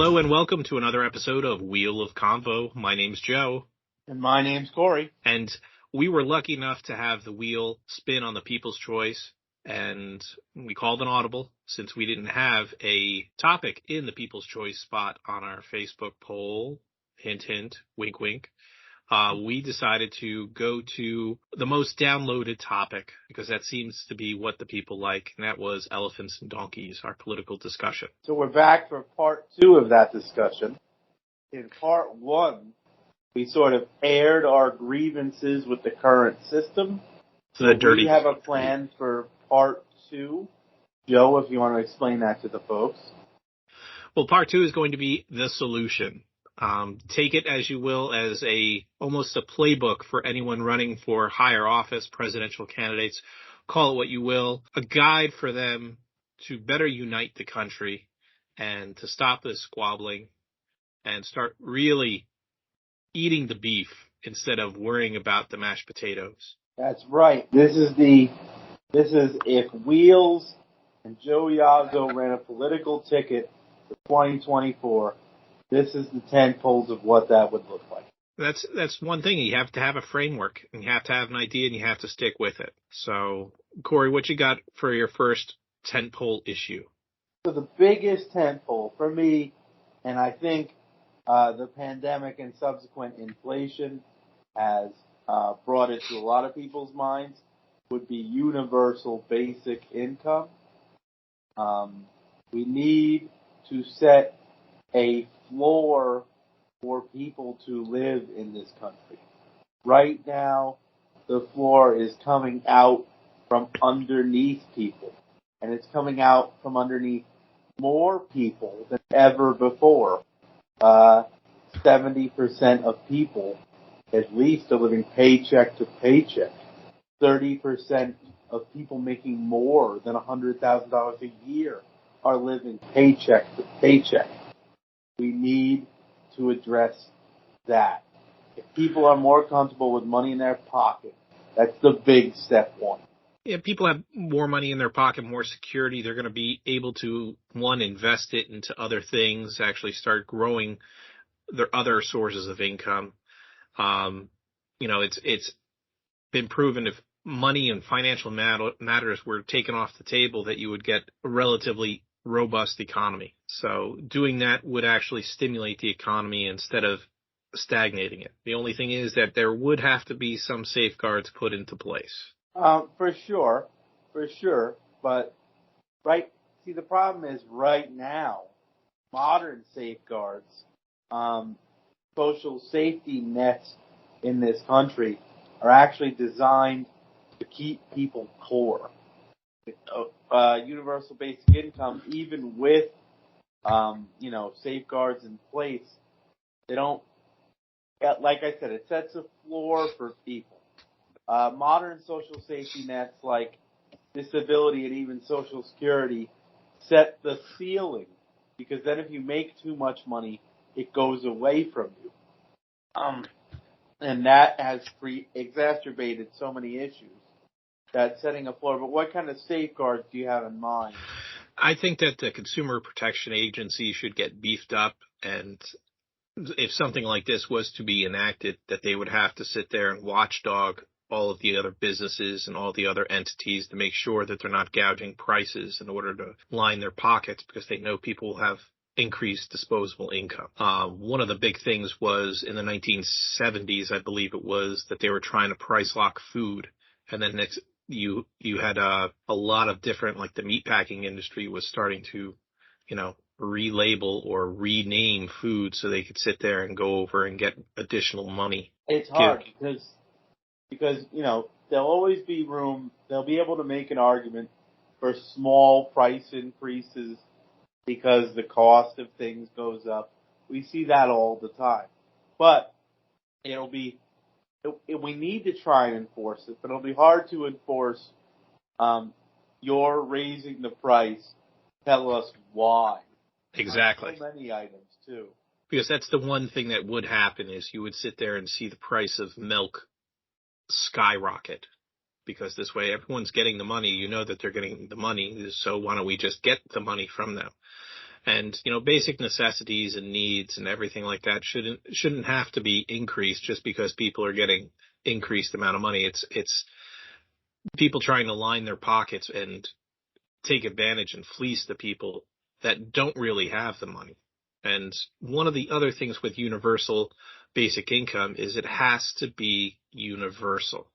Hello and welcome to another episode of Wheel of Convo. My name's Joe. And my name's Corey. And we were lucky enough to have the wheel spin on the People's Choice, and we called an audible since we didn't have a topic in the People's Choice spot on our Facebook poll. Hint, hint, wink, wink. We decided to go to the most downloaded topic because that seems to be what the people like, and that was elephants and donkeys, our political discussion. So we're back for part 2 of that discussion. In part 1, we sort of aired our grievances with the current system. So we have a plan for part 2. Joe, if you want to explain that to the folks. Well, part 2 is going to be the solution. Take it as you will as almost a playbook for anyone running for higher office, presidential candidates, call it what you will, a guide for them to better unite the country and to stop this squabbling and start really eating the beef instead of worrying about the mashed potatoes. That's right. This is if Wheels and Joe Yago ran a political ticket for 2024. This is the 10 poles of what that would look like. That's one thing. You have to have a framework, and you have to have an idea, and you have to stick with it. So, Corey, what you got for your first 10-pole issue? So the biggest 10 pole for me, and I think the pandemic and subsequent inflation has brought it to a lot of people's minds, would be universal basic income. We need to set a floor for people to live in this country. Right now, the floor is coming out from underneath people, and it's coming out from underneath more people than ever before. 70% of people, at least, are living paycheck to paycheck. 30% of people making more than $100,000 a year are living paycheck to paycheck. We need to address that. If people are more comfortable with money in their pocket, that's the big step one. Yeah, people have more money in their pocket, more security. They're going to be able to, one, invest it into other things, actually start growing their other sources of income. It's been proven if money and financial matters were taken off the table that you would get a relatively robust economy. So doing that would actually stimulate the economy instead of stagnating it. The only thing is that there would have to be some safeguards put into place. For sure. But the problem is right now, modern safeguards, social safety nets in this country are actually designed to keep people poor. Universal basic income, even with, safeguards in place, they don't, like I said, it sets a floor for people. Modern social safety nets like disability and even Social Security set the ceiling, because then if you make too much money, it goes away from you. And that has exacerbated so many issues. That's setting a floor. But what kind of safeguards do you have in mind? I think that the Consumer Protection Agency should get beefed up, and if something like this was to be enacted, that they would have to sit there and watchdog all of the other businesses and all the other entities to make sure that they're not gouging prices in order to line their pockets, because they know people will have increased disposable income. One of the big things was in the 1970s, I believe it was, that they were trying to price lock food, and then you had a lot of different, like the meatpacking industry was starting to, relabel or rename food so they could sit there and go over and get additional money. It's hard because there'll always be room. They'll be able to make an argument for small price increases because the cost of things goes up. We see that all the time. But we need to try and enforce it, but it'll be hard to enforce. You're raising the price. Tell us why. Exactly. So many items too. Because that's the one thing that would happen is you would sit there and see the price of milk skyrocket. Because this way everyone's getting the money. You know that they're getting the money. So why don't we just get the money from them? And, basic necessities and needs and everything like that shouldn't have to be increased just because people are getting increased amount of money. It's people trying to line their pockets and take advantage and fleece the people that don't really have the money. And one of the other things with universal basic income is it has to be universal.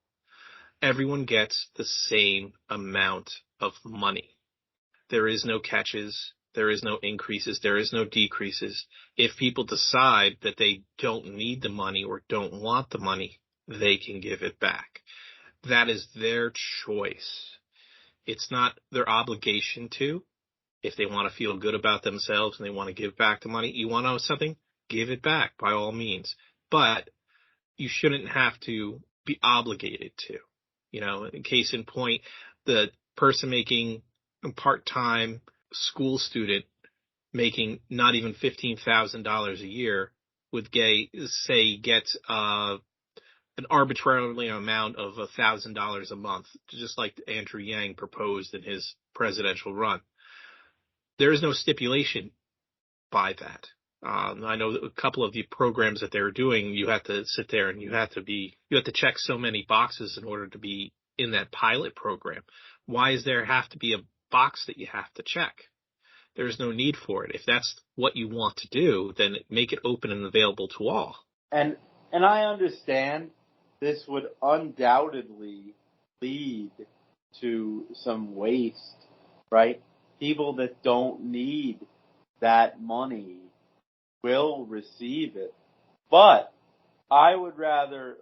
Everyone gets the same amount of money. There is no catches. There is no increases. There is no decreases. If people decide that they don't need the money or don't want the money, they can give it back. That is their choice. It's not their obligation to. If they want to feel good about themselves and they want to give back the money, you want to know something? Give it back by all means. But you shouldn't have to be obligated to. In case in point, the person making a part-time school student making not even $15,000 a year would get an arbitrary amount of $1,000 a month, just like Andrew Yang proposed in his presidential run. There is no stipulation by that. I know a couple of the programs that they're doing, you have to sit there and you have to check so many boxes in order to be in that pilot program. Why does there have to be a box that you have to check? There's no need for it. If that's what you want to do, then make it open and available to all. And I understand this would undoubtedly lead to some waste, right? People that don't need that money will receive it. But I would rather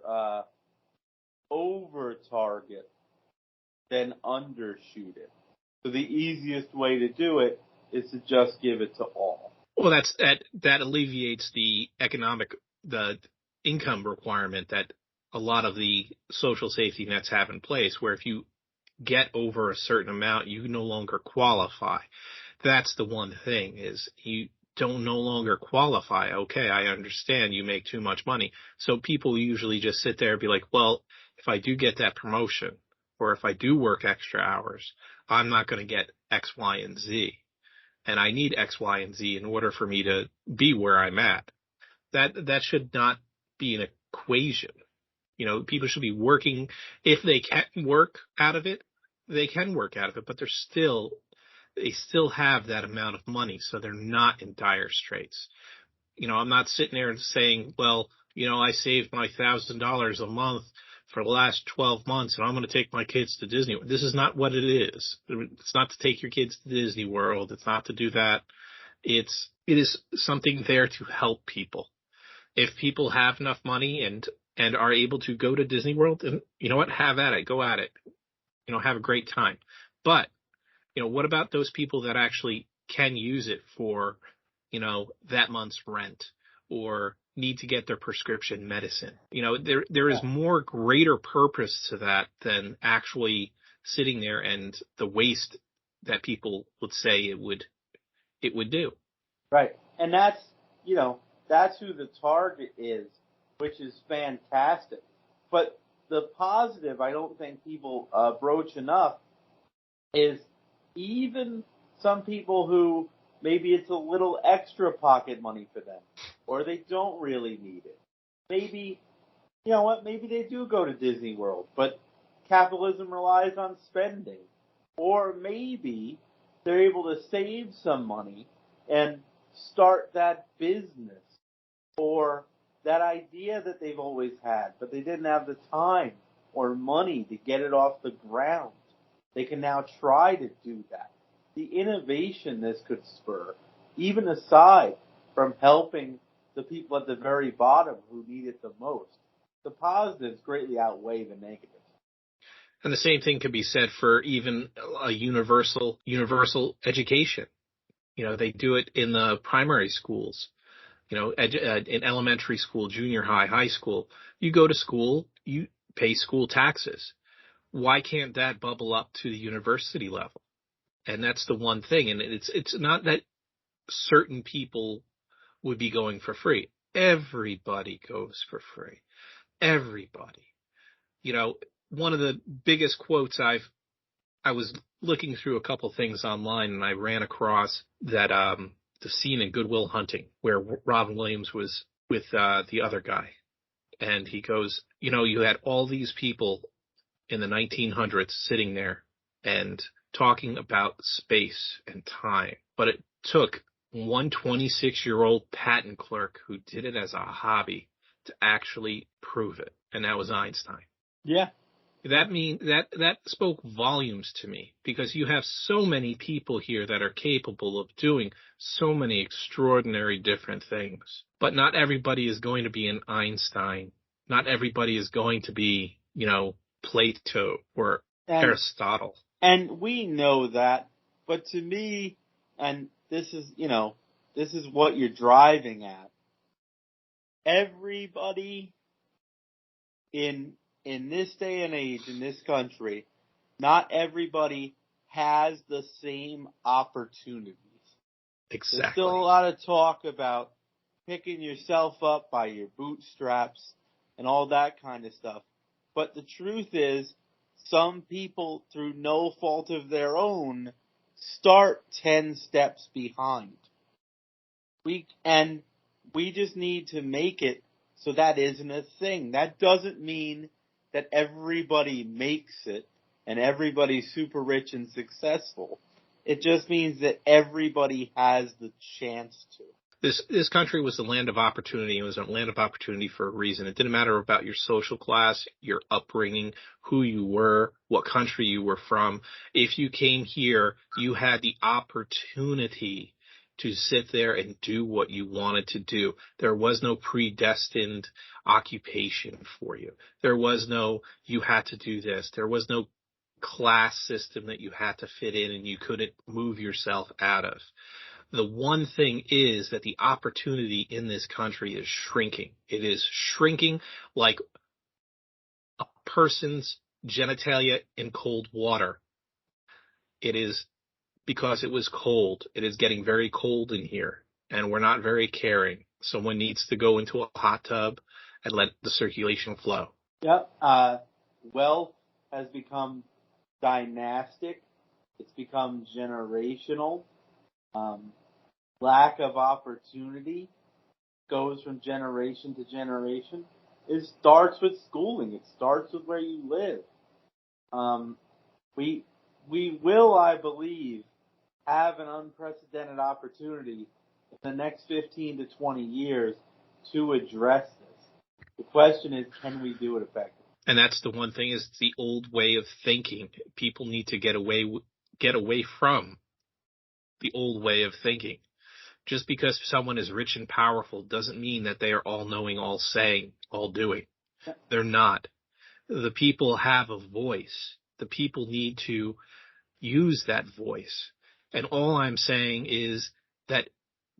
over-target than undershoot it. So the easiest way to do it is to just give it to all. Well, that alleviates the income requirement that a lot of the social safety nets have in place, where if you get over a certain amount, you no longer qualify. That's the one thing, is you don't no longer qualify. Okay, I understand you make too much money. So people usually just sit there and be like, well, if I do get that promotion, or if I do work extra hours, I'm not going to get X, Y, and Z. And I need X, Y, and Z in order for me to be where I'm at. That should not be an equation. People should be working. If they can work out of it, they can work out of it, but they still have that amount of money, so they're not in dire straits. I'm not sitting there and saying, well, I saved my $1,000 a month for the last 12 months and I'm going to take my kids to Disney. This is not what it is. It's not to take your kids to Disney World. It's not to do that. It is something there to help people. If people have enough money and are able to go to Disney World, then you know what? Have at it. Go at it. Have a great time. But, what about those people that actually can use it for, that month's rent or need to get their prescription medicine? There is more greater purpose to that than actually sitting there and the waste that people would say it would do. Right. And that's who the target is, which is fantastic. But the positive I don't think people broach enough is even some people who maybe it's a little extra pocket money for them, or they don't really need it. Maybe, maybe they do go to Disney World, but capitalism relies on spending. Or maybe they're able to save some money and start that business or that idea that they've always had, but they didn't have the time or money to get it off the ground. They can now try to do that. The innovation this could spur, even aside from helping the people at the very bottom who need it the most, the positives greatly outweigh the negatives. And the same thing could be said for even a universal education. They do it in the primary schools. In elementary school, junior high, high school. You go to school, you pay school taxes. Why can't that bubble up to the university level? And that's the one thing. And it's not that certain people would be going for free. Everybody goes for free. Everybody. One of the biggest quotes I was looking through a couple things online and I ran across that the scene in Good Will Hunting where Robin Williams was with the other guy. And he goes, you had all these people in the 1900s sitting there and talking about space and time. But it took one 26-year-old patent clerk who did it as a hobby to actually prove it. And that was Einstein. Yeah. That spoke volumes to me, because you have so many people here that are capable of doing so many extraordinary different things. But not everybody is going to be an Einstein. Not everybody is going to be, Plato or Aristotle. And we know that, but to me, and this is what you're driving at. Everybody in this day and age, in this country, not everybody has the same opportunities. Exactly. There's still a lot of talk about picking yourself up by your bootstraps and all that kind of stuff. But the truth is, some people, through no fault of their own, start 10 steps behind. We just need to make it so that isn't a thing. That doesn't mean that everybody makes it and everybody's super rich and successful. It just means that everybody has the chance to. This country was the land of opportunity. It was a land of opportunity for a reason. It didn't matter about your social class, your upbringing, who you were, what country you were from. If you came here, you had the opportunity to sit there and do what you wanted to do. There was no predestined occupation for you. There was no, you had to do this. There was no class system that you had to fit in and you couldn't move yourself out of. The one thing is that the opportunity in this country is shrinking. It is shrinking like a person's genitalia in cold water. It is because it was cold. It is getting very cold in here, and we're not very caring. Someone needs to go into a hot tub and let the circulation flow. Yep. Wealth has become dynastic. It's become generational. Lack of opportunity goes from generation to generation. It starts with schooling. It starts with where you live. We will, I believe, have an unprecedented opportunity in the next 15 to 20 years to address this. The question is, can we do it effectively? And that's the one thing, is the old way of thinking. People need to get away from the old way of thinking. Just because someone is rich and powerful doesn't mean that they are all knowing, all saying, all doing. They're not. The people have a voice. The people need to use that voice. And all I'm saying is that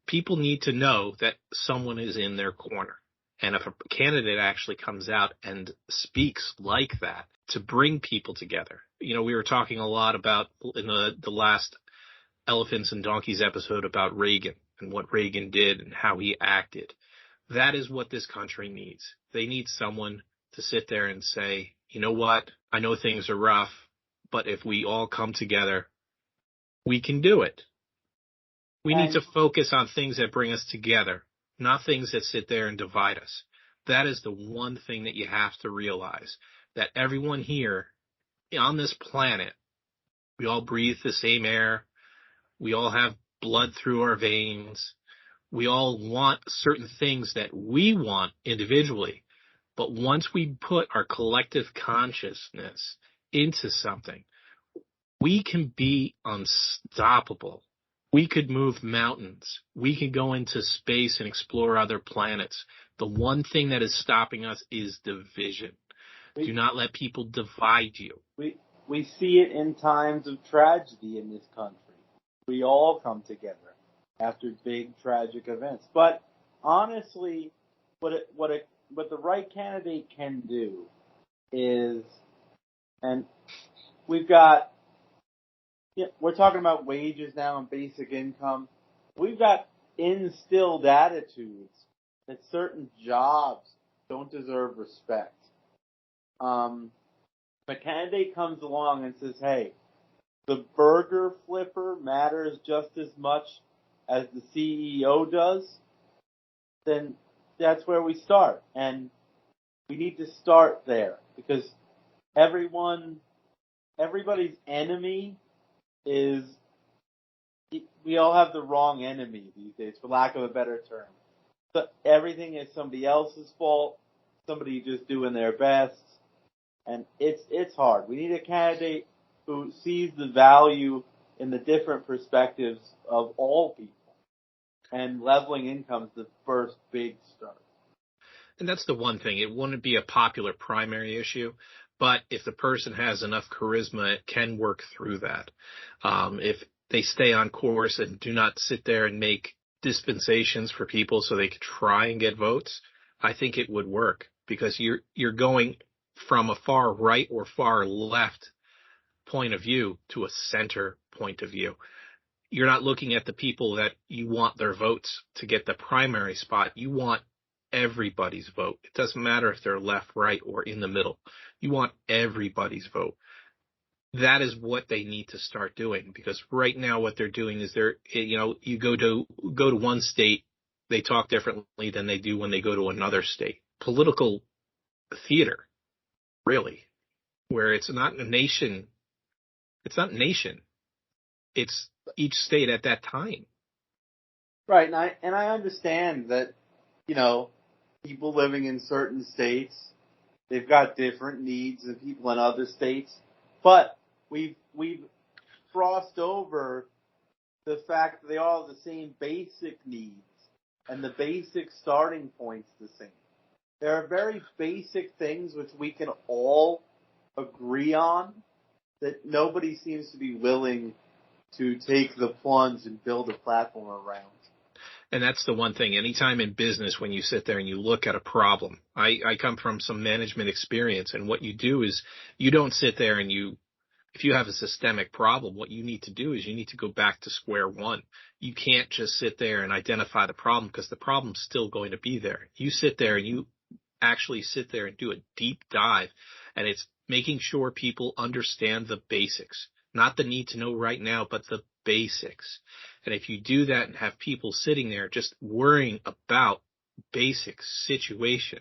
people need to know that someone is in their corner. And if a candidate actually comes out and speaks like that to bring people together. We were talking a lot about in the last Elephants and Donkeys episode about Reagan and what Reagan did and how he acted. That is what this country needs. They need someone to sit there and say, you know what? I know things are rough, but if we all come together, we can do it. We need to focus on things that bring us together, not things that sit there and divide us. That is the one thing that you have to realize, that everyone here on this planet, we all breathe the same air. We all have blood through our veins. We all want certain things that we want individually. But once we put our collective consciousness into something, we can be unstoppable. We could move mountains. We can go into space and explore other planets. The one thing that is stopping us is division. Do not let people divide you. We see it in times of tragedy in this country. We all come together after big tragic events. But honestly, what the right candidate can do is, and we're talking about wages now and basic income. We've got instilled attitudes that certain jobs don't deserve respect. If a candidate comes along and says, hey, the burger flipper matters just as much as the CEO does, then that's where we start. And we need to start there because everybody's enemy is, we all have the wrong enemy these days, for lack of a better term. So everything is somebody else's fault, somebody just doing their best, and it's hard. We need a candidate who sees the value in the different perspectives of all people. And leveling income's the first big start. And that's the one thing. It wouldn't be a popular primary issue, but if the person has enough charisma, it can work through that. If they stay on course and do not sit there and make dispensations for people so they could try and get votes, I think it would work because you're going from a far right or far left point of view to a center point of view. You're not looking at the people that you want their votes to get the primary spot. You want everybody's vote. It doesn't matter if they're left, right, or in the middle. You want everybody's vote. That is what they need to start doing because right now what they're doing is you go to one state, they talk differently than they do when they go to another state. Political theater, really, where it's not a nation. It's not nation. It's each state at that time. Right, and I understand that, people living in certain states, they've got different needs than people in other states, but we've crossed over the fact that they all have the same basic needs and the basic starting point's the same. There are very basic things which we can all agree on that nobody seems to be willing to take the plunge and build a platform around. And that's the one thing. Anytime in business, when you sit there and you look at a problem, I come from some management experience, and what you do is you don't sit there and if you have a systemic problem, what you need to do is you need to go back to square one. You can't just sit there and identify the problem because the problem's still going to be there. You sit there and you actually sit there and do a deep dive, and it's making sure people understand the basics, not the need to know right now, but the basics. And if you do that and have people sitting there just worrying about basic situation,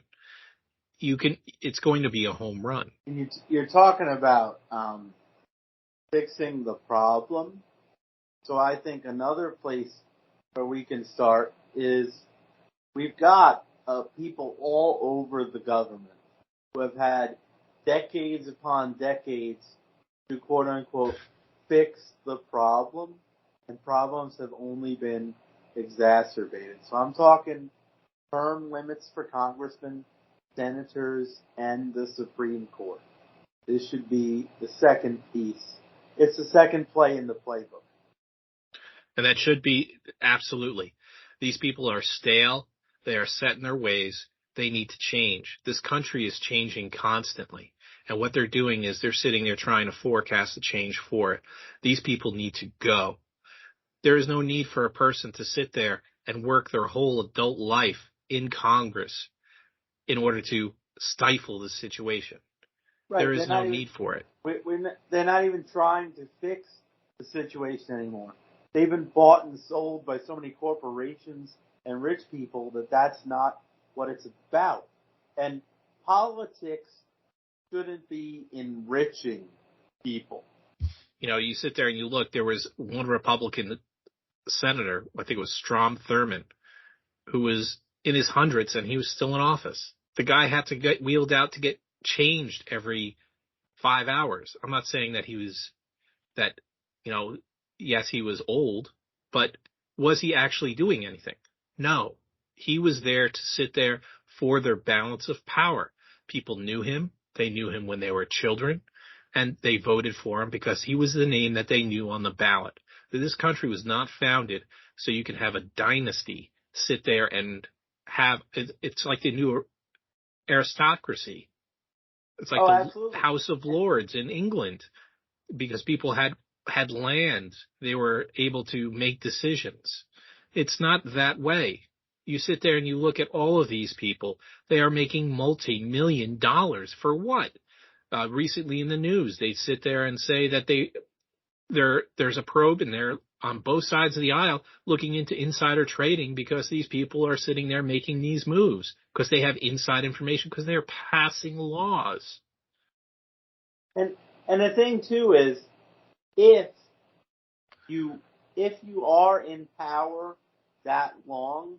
it's going to be a home run. And you're talking about fixing the problem. So I think another place where we can start is we've got people all over the government who have had decades upon decades to quote unquote fix the problem, and problems have only been exacerbated. So I'm talking term limits for congressmen, senators, and the Supreme Court. This should be the second piece. It's the second play in the playbook. And that should be absolutely. These people are stale. They are set in their ways. They need to change. This country is changing constantly. And what they're doing is they're sitting there trying to forecast the change for it. These people need to go. There is no need for a person to sit there and work their whole adult life in Congress in order to stifle the situation. Right. There is no need for it. They're not even trying to fix the situation anymore. They've been bought and sold by so many corporations and rich people that that's not what it's about. And politics shouldn't be enriching people. You sit there and you look, there was one Republican senator, I think it was Strom Thurmond, who was in his hundreds and he was still in office. The guy had to get wheeled out to get changed every 5 hours. I'm not saying that yes, he was old, but was he actually doing anything? No. He was there to sit there for their balance of power. People knew him. They knew him when they were children, and they voted for him because he was the name that they knew on the ballot. This country was not founded so you can have a dynasty sit there and it's like the new aristocracy. It's like absolutely. House of Lords in England, because people had land. They were able to make decisions. It's not that way. You sit there and you look at all of these people. They are making multi-million dollars for what? Recently in the news, they sit there and say that there's a probe in their on both sides of the aisle looking into insider trading because these people are sitting there making these moves because they have inside information because they're passing laws. And the thing too is, if you are in power that long,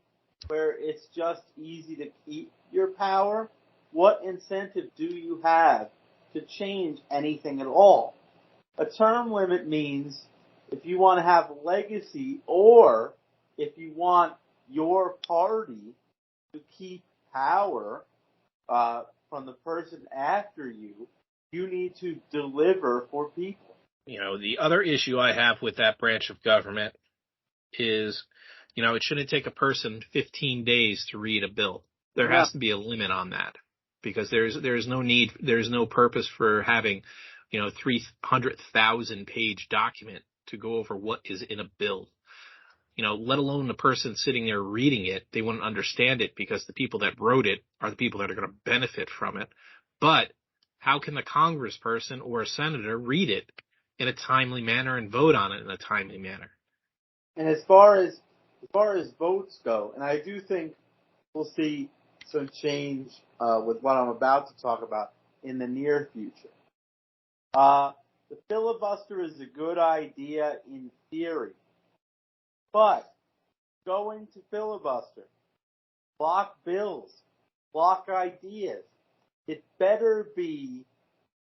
where it's just easy to keep your power, what incentive do you have to change anything at all? A term limit means if you want to have a legacy, or if you want your party to keep power from the person after you, you need to deliver for people. You know, the other issue I have with that branch of government is, you know, it shouldn't take a person 15 days to read a bill. There has to be a limit on that because there's no need, there's no purpose for having, you know, 300,000 page document to go over what is in a bill. You know, let alone the person sitting there reading it, they wouldn't understand it because the people that wrote it are the people that are going to benefit from it. But how can the congressperson or a senator read it in a timely manner and vote on it in a timely manner? And as far as votes go, and I do think we'll see some change with what I'm about to talk about in the near future. The filibuster is a good idea in theory, but going to filibuster, block bills, block ideas, it better be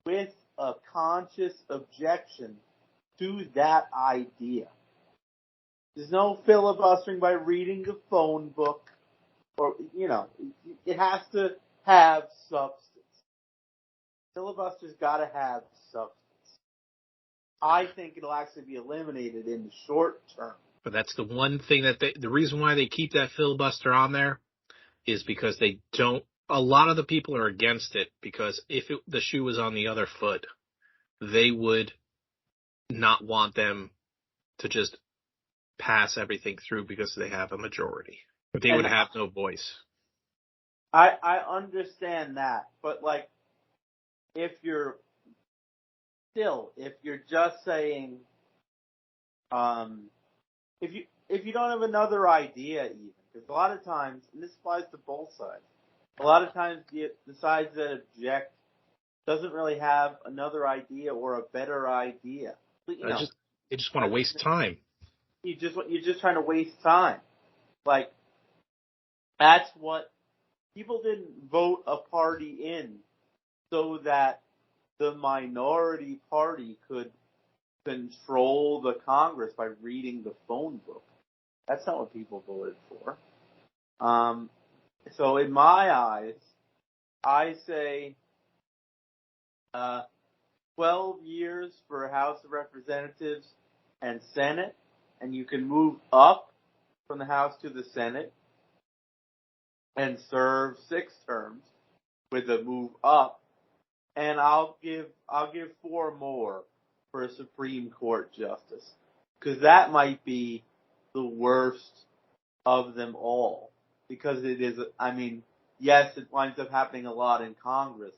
with a conscious objection to that idea. There's no filibustering by reading the phone book, or, you know, it has to have substance. Filibuster's got to have substance. I think it'll actually be eliminated in the short term. But that's the one thing that the reason why they keep that filibuster on there is because they don't, a lot of the people are against it because if the shoe was on the other foot, they would not want them to just pass everything through because they have a majority. They would have no voice. I understand that, but like, if you're just saying, if you don't have another idea even, because a lot of times, and this applies to both sides, a lot of times the sides that object doesn't really have another idea or a better idea. But, they just want to waste time. You're just trying to waste time. Like, that's what people didn't vote a party in so that the minority party could control the Congress by reading the phone book. That's not what people voted for. So in my eyes, I say 12 years for House of Representatives and Senate, and you can move up from the House to the Senate and serve 6 terms with a move up, and I'll give 4 more for a Supreme Court justice, because that might be the worst of them all, because it is, I mean, yes, it winds up happening a lot in Congress,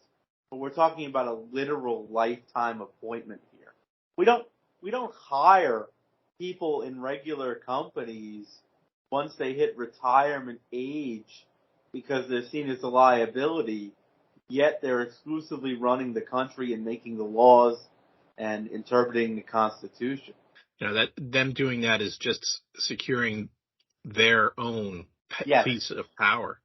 but we're talking about a literal lifetime appointment here. We don't hire people in regular companies once they hit retirement age because they're seen as a liability, yet they're exclusively running the country and making the laws and interpreting the Constitution. You know, that them doing that is just securing their own piece of power.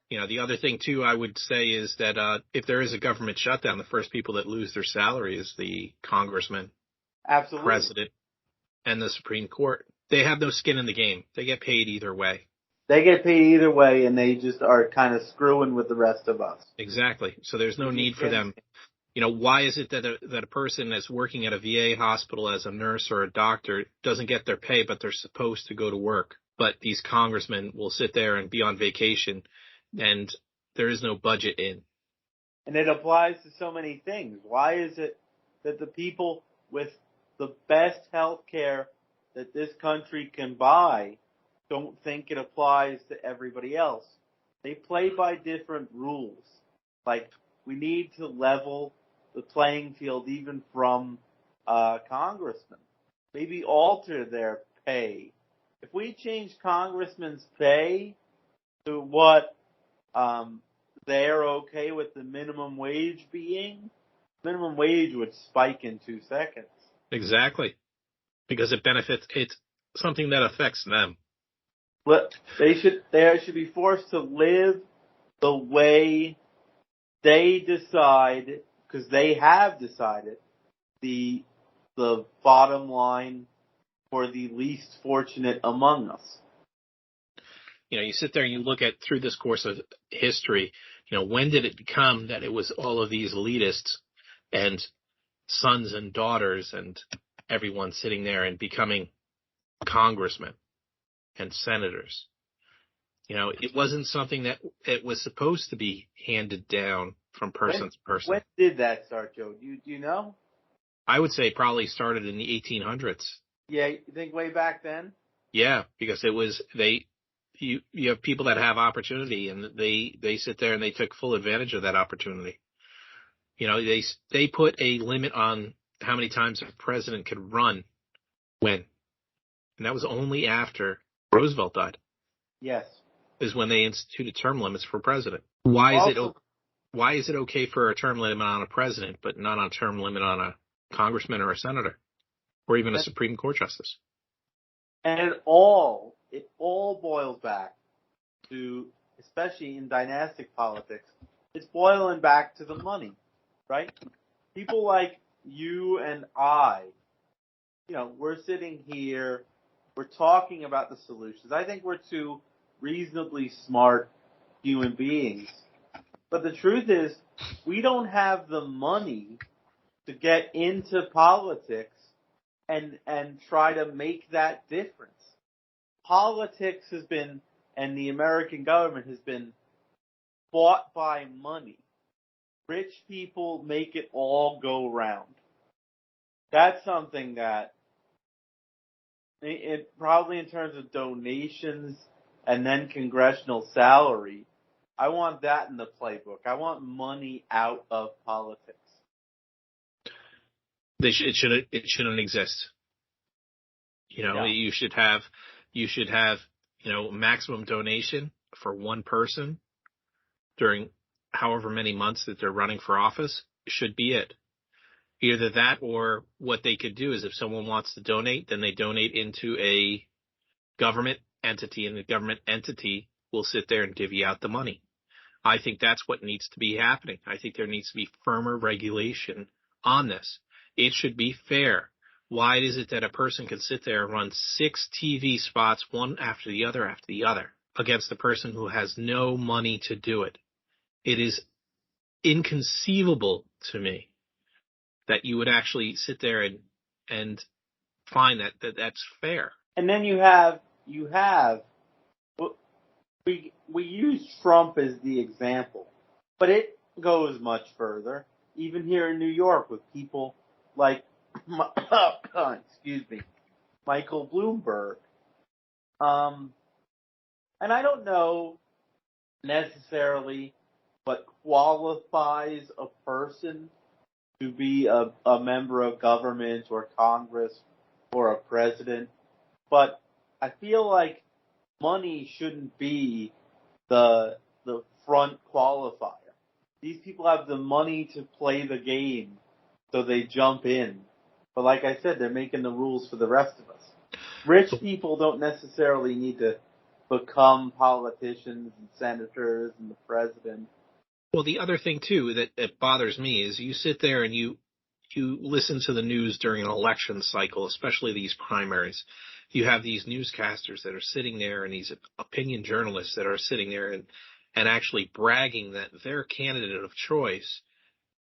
You know, the other thing too, I would say is that if there is a government shutdown, the first people that lose their salary is the congressman, absolutely, president, and the Supreme Court. They have no skin in the game. They get paid either way. They get paid either way, and they just are kind of screwing with the rest of us. Exactly. So there's no need for them. You know, why is it that a person that's working at a VA hospital as a nurse or a doctor doesn't get their pay, but they're supposed to go to work? But these congressmen will sit there and be on vacation, and there is no budget in. And it applies to so many things. Why is it that the people with the best health care that this country can buy don't think it applies to everybody else? They play by different rules. Like, we need to level the playing field even from congressmen. maybe alter their pay. If we change congressmen's pay to what they're okay with the minimum wage being, minimum wage would spike in 2 seconds. Exactly. Because it's something that affects them. But they should be forced to live the way they decide, because they have decided the bottom line for the least fortunate among us. You sit there and you look at through this course of history, when did it become that it was all of these elitists and sons and daughters and everyone sitting there and becoming congressmen and senators? It wasn't something that it was supposed to be handed down from person to person. When did that start, Joe? Do you know? I would say probably started in the 1800s. Yeah, you think way back then? Yeah, because it was you have people that have opportunity and they sit there and they took full advantage of that opportunity. They put a limit on how many times a president could run when, and that was only after Roosevelt died. Yes, is when they instituted term limits for president. Why is it okay for a term limit on a president, but not a term limit on a congressman or a senator, or even a Supreme Court justice? And it all boils back to, especially in dynastic politics, it's boiling back to the money, right? People like you and I, we're sitting here, we're talking about the solutions. I think we're two reasonably smart human beings. But the truth is, we don't have the money to get into politics and try to make that difference. Politics has been, and the American government has been bought by money. Rich people make it all go round. That's something that, it probably in terms of donations and then congressional salary, I want that in the playbook. I want money out of politics. It shouldn't exist. You should have maximum donation for one person during however many months that they're running for office should be it. Either that, or what they could do is if someone wants to donate, then they donate into a government entity, and the government entity will sit there and divvy out the money. I think that's what needs to be happening. I think there needs to be firmer regulation on this. It should be fair. Why is it that a person can sit there and run 6 TV spots, one after the other, against the person who has no money to do it? It is inconceivable to me that you would actually sit there and find that that's fair. And then you have we use Trump as the example, but it goes much further. Even here in New York, with people like Michael Bloomberg, and I don't know necessarily what qualifies a person to be a member of government or Congress or a president, but I feel like money shouldn't be the front qualifier. These people have the money to play the game, so they jump in. But like I said, they're making the rules for the rest of us. Rich people don't necessarily need to become politicians and senators and the president. Well, the other thing, too, that bothers me is you sit there and you listen to the news during an election cycle, especially these primaries. You have these newscasters that are sitting there and these opinion journalists that are sitting there and actually bragging that their candidate of choice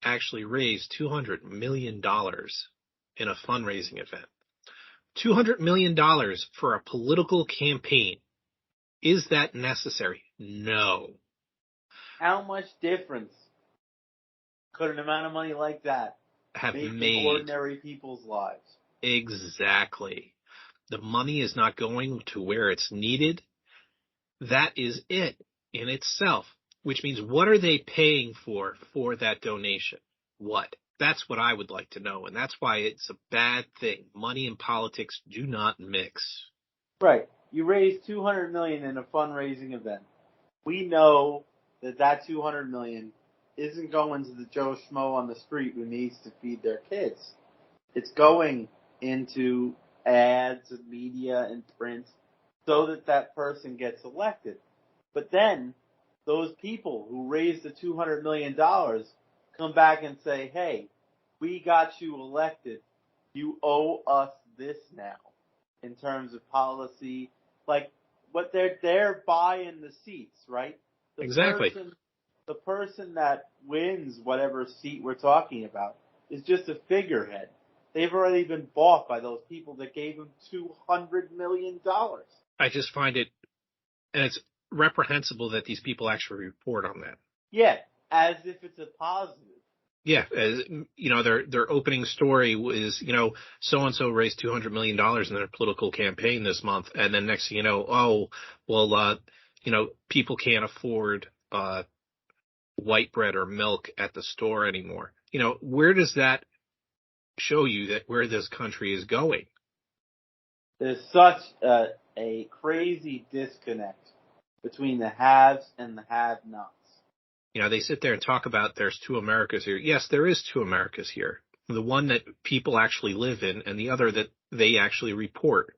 actually raised $200 million in a fundraising event. $200 million for a political campaign. Is that necessary? No. How much difference could an amount of money like that have make made in ordinary people's lives? Exactly. The money is not going to where it's needed. That is it in itself, which means what are they paying for that donation? What? That's what I would like to know. And that's why it's a bad thing. Money and politics do not mix. Right. You raise $200 million in a fundraising event. We know that $200 million isn't going to the Joe Schmo on the street who needs to feed their kids. It's going into ads and media and print so that person gets elected. But then those people who raised the $200 million come back and say, hey, we got you elected. You owe us this now in terms of policy. Like, what they're buying the seats, right? Exactly. The person that wins whatever seat we're talking about is just a figurehead. They've already been bought by those people that gave them $200 million. I just find it, and it's reprehensible that these people actually report on that. Yeah, as if it's a positive. Yeah, as, their opening story was, so and so raised $200 million in their political campaign this month, and then next thing you know, people can't afford white bread or milk at the store anymore. Where does that show you that where this country is going? There's such a crazy disconnect between the haves and the have-nots. They sit there and talk about there's two Americas here. Yes, there is two Americas here. The one that people actually live in and the other that they actually report.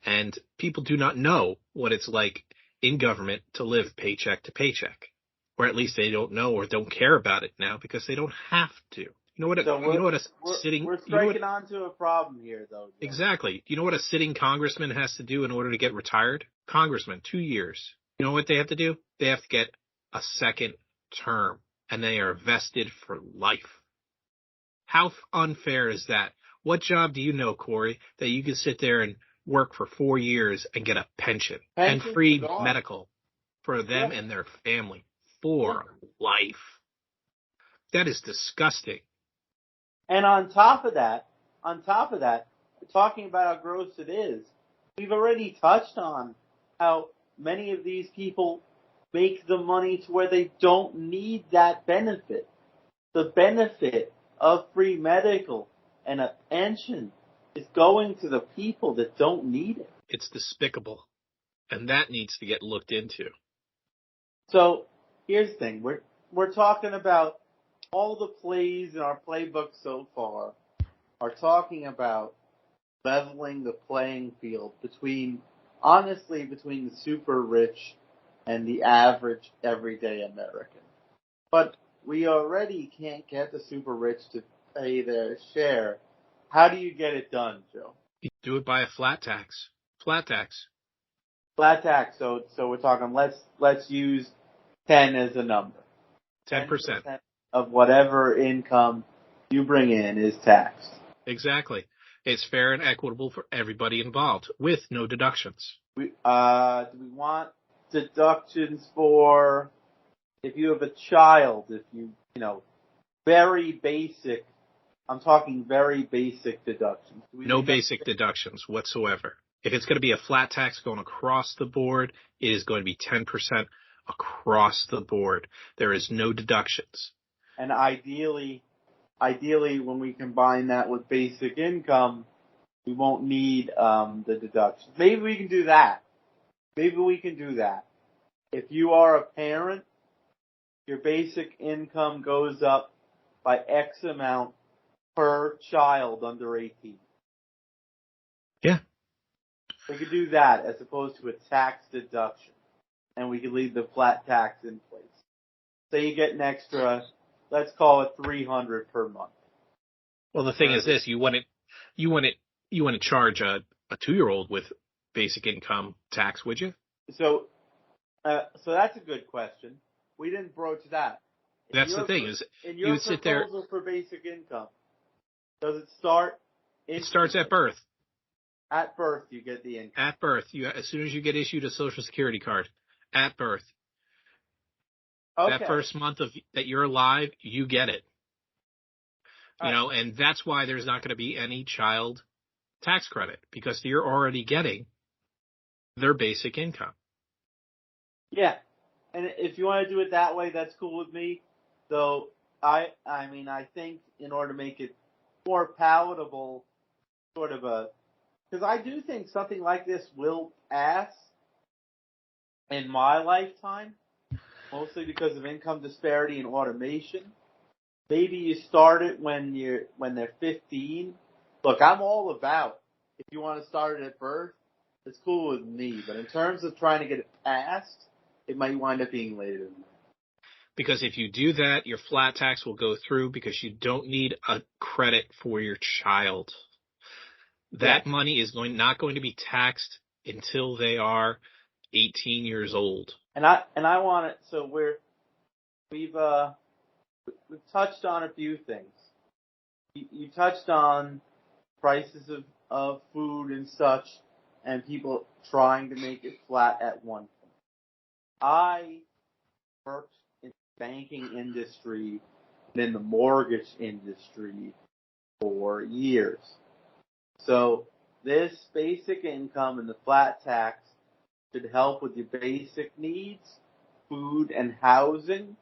And people do not know what it's like in government to live paycheck to paycheck. Or at least they don't know or don't care about it now because they don't have to. We're striking onto a problem here, though. Joe. Exactly. You know what a sitting congressman has to do in order to get retired? Congressman, 2 years. You know what they have to do? They have to get a second term, and they are vested for life. How unfair is that? What job do you know, Corey, that you can sit there and work for 4 years and get a pension and free medical for them and their family for life? That is disgusting. And on top of that, talking about how gross it is, we've already touched on how many of these people make the money to where they don't need that benefit. The benefit of free medical and a pension is going to the people that don't need it. It's despicable. And that needs to get looked into. So here's the thing. We're talking about all the plays in our playbook so far are talking about leveling the playing field between the super rich and the average everyday American. But we already can't get the super rich to pay their share. How do you get it done, Joe? You do it by a flat tax. Flat tax. So we're talking, let's use 10 as a number. 10%. Of whatever income you bring in is taxed. Exactly. It's fair and equitable for everybody involved with no deductions. Do we want deductions for if you have a child, if very basic, I'm talking very basic deductions. No basic deductions whatsoever. If it's going to be a flat tax going across the board, it is going to be 10% across the board. There is no deductions. And ideally, when we combine that with basic income, we won't need the deductions. Maybe we can do that. If you are a parent, your basic income goes up by X amount per child under 18. Yeah. We could do that as opposed to a tax deduction. And we could leave the flat tax in place. Say you get an extra, let's call it $300 per month. Well, the thing is this: you want to charge a 2-year-old with basic income tax, would you? So that's a good question. We didn't broach that. That's the thing is, you would sit there. In your proposal for basic income, does it start? It starts at birth. At birth, you get the income. At birth, as soon as you get issued a Social Security card, at birth. Okay. That first month that you're alive, you get it. And that's why there's not going to be any child tax credit because you're already getting their basic income. Yeah. And if you want to do it that way, that's cool with me. Though I mean, I think in order to make it more palatable, sort of because I do think something like this will pass in my lifetime, mostly because of income disparity and automation. Maybe you start it when they're 15. Look, I'm all about if you want to start it at birth, it's cool with me. But in terms of trying to get it passed, it might wind up being later than that. Because if you do that, your flat tax will go through because you don't need a credit for your child. That Yeah. money is not going to be taxed until they are 18 years old. And I want it. So we've touched on a few things. You touched on prices of food and such, and people trying to make it flat at one point. I worked in the banking industry and in the mortgage industry for years. So this basic income and the flat tax should help with your basic needs, food and housing.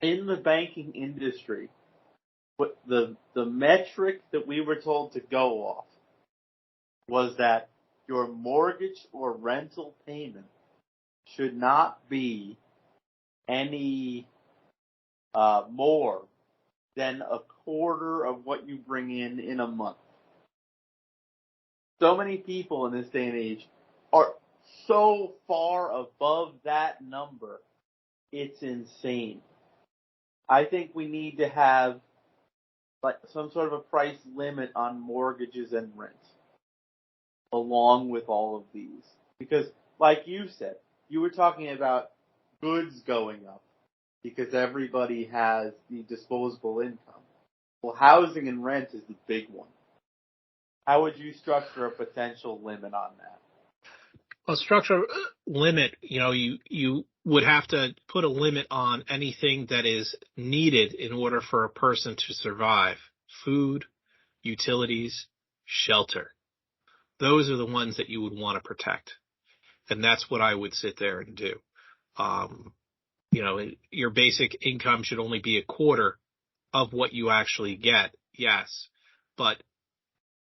In the banking industry, what the metric that we were told to go off was that your mortgage or rental payment should not be any more than a quarter of what you bring in a month. So many people in this day and age are so far above that number, it's insane. I think we need to have like some sort of a price limit on mortgages and rent along with all of these. Because like you said, you were talking about goods going up because everybody has the disposable income. Well, housing and rent is the big one. How would you structure a potential limit on that? A structure limit, you would have to put a limit on anything that is needed in order for a person to survive. Food, utilities, shelter. Those are the ones that you would want to protect. And that's what I would sit there and do. Your basic income should only be a quarter of what you actually get. Yes. But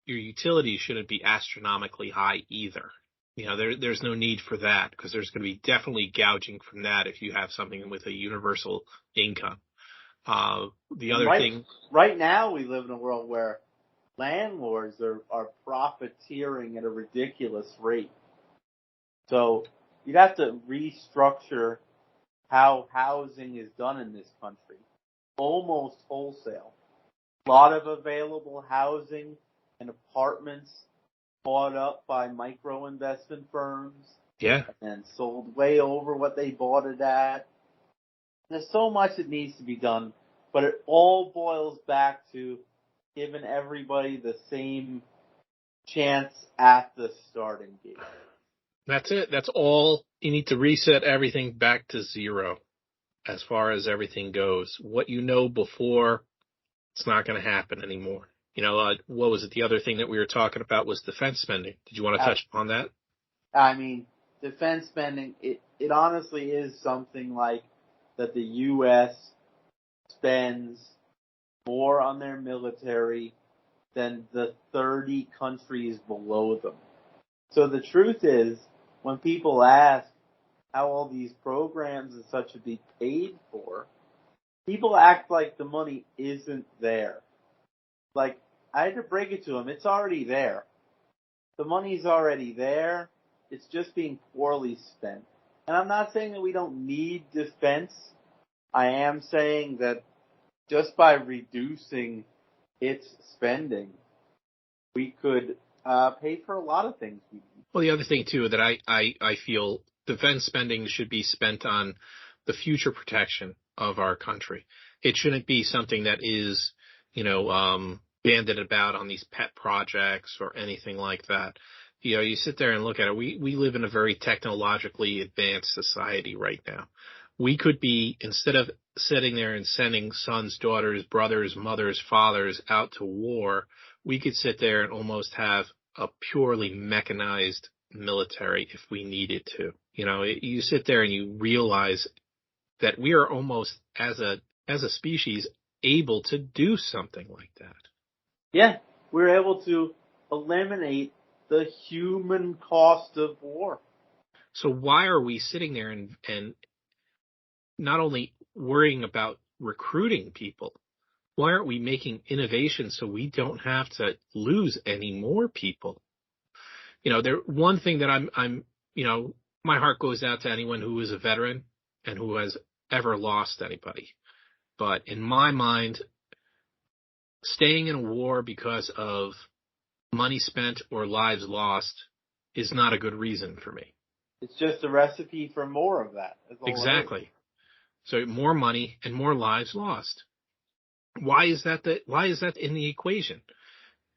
your utilities shouldn't be astronomically high either. There's no need for that because there's going to be definitely gouging from that if you have something with a universal income. The other thing. Right now we live in a world where landlords are profiteering at a ridiculous rate. So you'd have to restructure how housing is done in this country. Almost wholesale. A lot of available housing and apartments bought up by micro investment firms. Yeah. And sold way over what they bought it at. There's so much that needs to be done, but it all boils back to giving everybody the same chance at the starting gate. That's it. That's all. You need to reset everything back to zero as far as everything goes. What you know before, it's not going to happen anymore. What was it? The other thing that we were talking about was defense spending. Did you want to touch upon that? I mean, defense spending, it honestly is something like that the U.S. spends more on their military than the 30 countries below them. So the truth is, when people ask how all these programs and such should be paid for, people act like the money isn't there. Like, I had to break it to them. It's already there. The money's already there. It's just being poorly spent. And I'm not saying that we don't need defense. I am saying that just by reducing its spending, we could pay for a lot of things. Well, the other thing, too, that I feel defense spending should be spent on the future protection of our country. It shouldn't be something that is, banded about on these pet projects or anything like that. You sit there and look at it. We live in a very technologically advanced society right now. We could be, instead of sitting there and sending sons, daughters, brothers, mothers, fathers out to war, we could sit there and almost have a purely mechanized military if we needed to. You sit there and you realize that we are almost, as a as a species, able to do something like that. Yeah, we're able to eliminate the human cost of war. So why are we sitting there and not only worrying about recruiting people, why aren't we making innovations so we don't have to lose any more people? One thing that my heart goes out to anyone who is a veteran and who has ever lost anybody. But in my mind, staying in a war because of money spent or lives lost is not a good reason for me. It's just a recipe for more of that. Exactly. So more money and more lives lost. Why is that in the equation?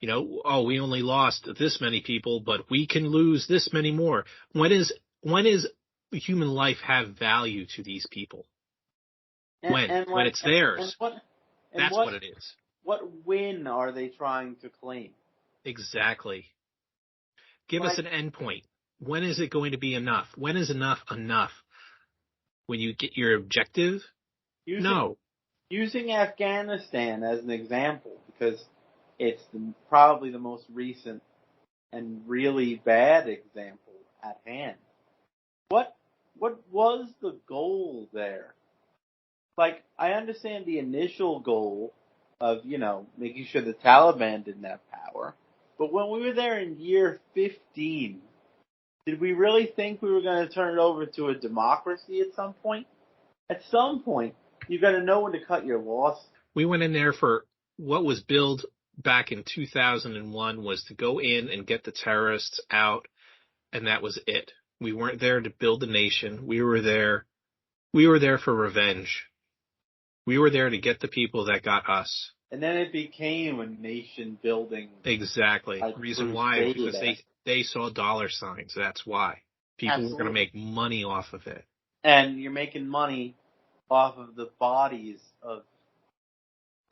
We only lost this many people, but we can lose this many more. When is human life have value to these people? When it's theirs. That's what it is. What win are they trying to claim? Exactly. Give us an endpoint. When is it going to be enough? When is enough enough? When you get your objective? No. Using Afghanistan as an example, because it's probably the most recent and really bad example at hand. What was the goal there? Like, I understand the initial goal of, making sure the Taliban didn't have power. But when we were there in year 15, did we really think we were going to turn it over to a democracy at some point? At some point, you got to know when to cut your losses. We went in there for what was billed back in 2001 was to go in and get the terrorists out, and that was it. We weren't there to build a nation. We were there for revenge. We were there to get the people that got us. And then it became a nation building. Exactly. Reason why, because they saw dollar signs. That's why. People were going to make money off of it. And you're making money off of the bodies of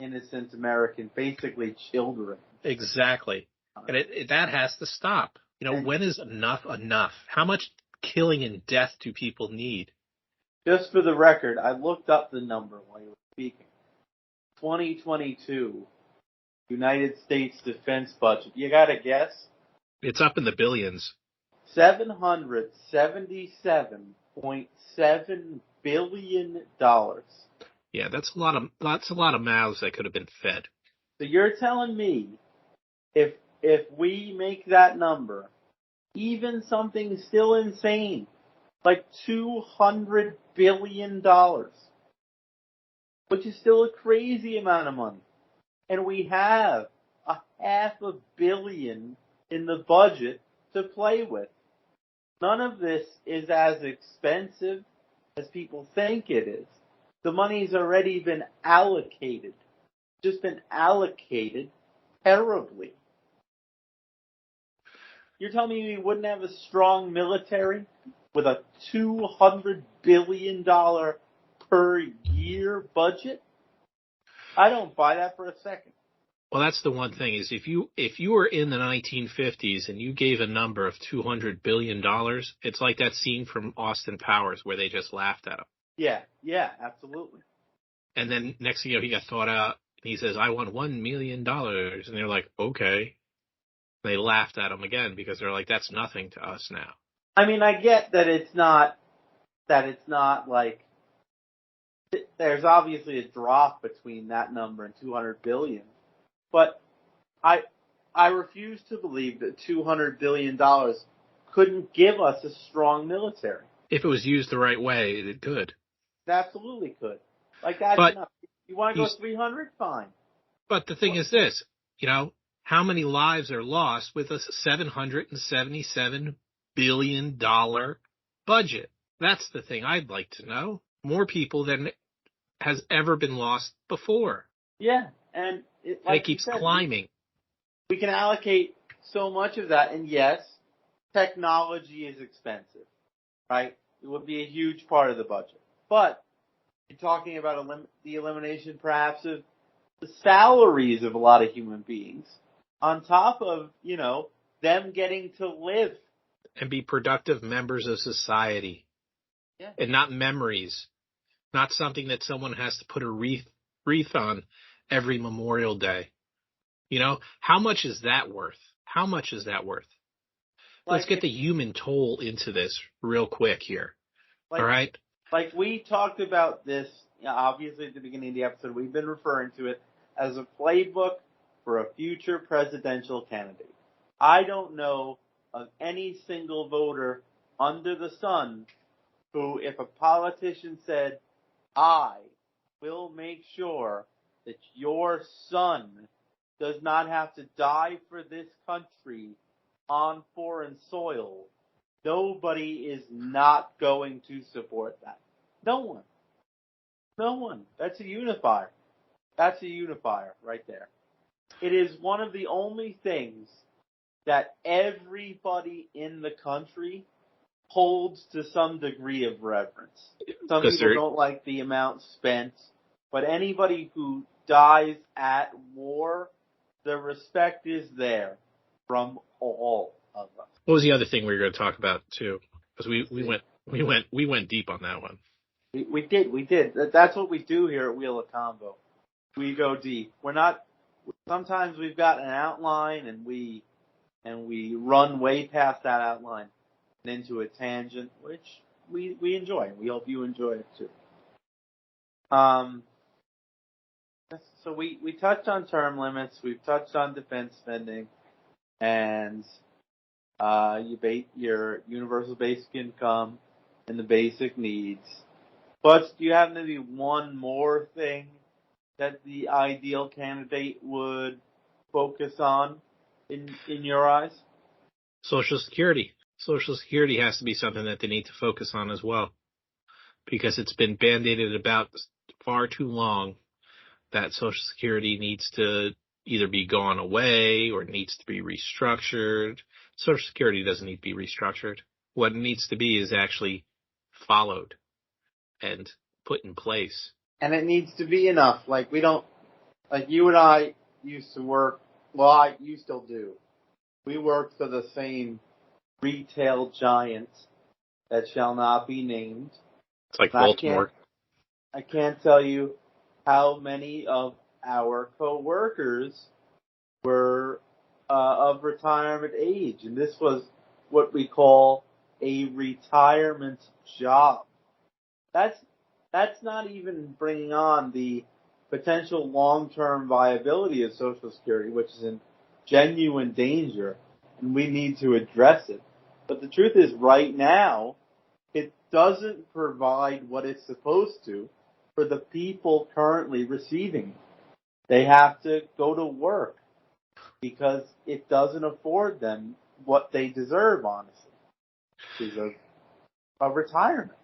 innocent American, basically children. Exactly. And that has to stop. When is enough enough? How much killing and death do people need? Just for the record, I looked up the number while you were speaking. 2022 United States defense budget. You got to guess? It's up in the billions. $777.7 billion. Yeah, that's a lot of mouths that could have been fed. So you're telling me if we make that number, even something still insane, like $200 billion, which is still a crazy amount of money, and we have $500 million in the budget to play with. None of this is as expensive as people think it is. The money's already been allocated. Just been allocated terribly. You're telling me we wouldn't have a strong military with a $200 billion per year budget? I don't buy that for a second. Well, that's the one thing is if you were in the 1950s and you gave a number of $200 billion, it's like that scene from Austin Powers where they just laughed at him. Yeah, absolutely. And then next thing you know, he got thought out and he says, I want $1 million. And they're like, okay. They laughed at him again because they're like, that's nothing to us now. I mean, I get that it's not like, there's obviously a drop between that number and 200 billion. But I refuse to believe that $200 billion couldn't give us a strong military. If it was used the right way, it could. It absolutely could. Like that's enough. You want to go 300? Fine. But the thing is this, how many lives are lost with a $777 billion budget? That's the thing I'd like to know. More people than has ever been lost before. Yeah, and it keeps climbing. We can allocate so much of that, and yes, technology is expensive, right? It would be a huge part of the budget. But you're talking about the elimination, perhaps, of the salaries of a lot of human beings, on top of, them getting to live. And be productive members of society. Yeah. And not memories. not something that someone has to put a wreath on every Memorial Day. How much is that worth? How much is that worth? Let's Like get if, the human toll into this real quick here. All like, right? like we talked about this, obviously at the beginning of the episode, we've been referring to it as a playbook for a future presidential candidate. I don't know of any single voter under the sun who, if a politician said, I will make sure that your son does not have to die for this country on foreign soil, nobody is not going to support that. No one. No one. That's a unifier. That's a unifier right there. It is one of the only things that everybody in the country holds to some degree of reverence. Some people don't like the amount spent, but anybody who dies at war, the respect is there from all of us. What was the other thing we were going to talk about too? Because we went deep on that one. We did. That's what we do here at Wheel of Combo. We go deep. We're not. Sometimes we've got an outline and we run way past that outline and into a tangent, which we enjoy. We hope you enjoy it too. So we touched on term limits. We've touched on defense spending, and your universal basic income and the basic needs. But do you have maybe one more thing that the ideal candidate would focus on in your eyes? Social Security. Social Security has to be something that they need to focus on as well, because it's been band-aided about far too long that Social Security needs to either be gone away or needs to be restructured. Social Security doesn't need to be restructured. What it needs to be is actually followed and put in place. And it needs to be enough. Like you and I used to work, well, you still do. We worked for the same retail giant that shall not be named. It's like Baltimore. I can't tell you how many of our coworkers were of retirement age, and this was what we call a retirement job. That's not even bringing on the potential long-term viability of Social Security, which is in genuine danger, and we need to address it. But the truth is, right now, it doesn't provide what it's supposed to for the people currently receiving it. They have to go to work because it doesn't afford them what they deserve, honestly, because of retirement.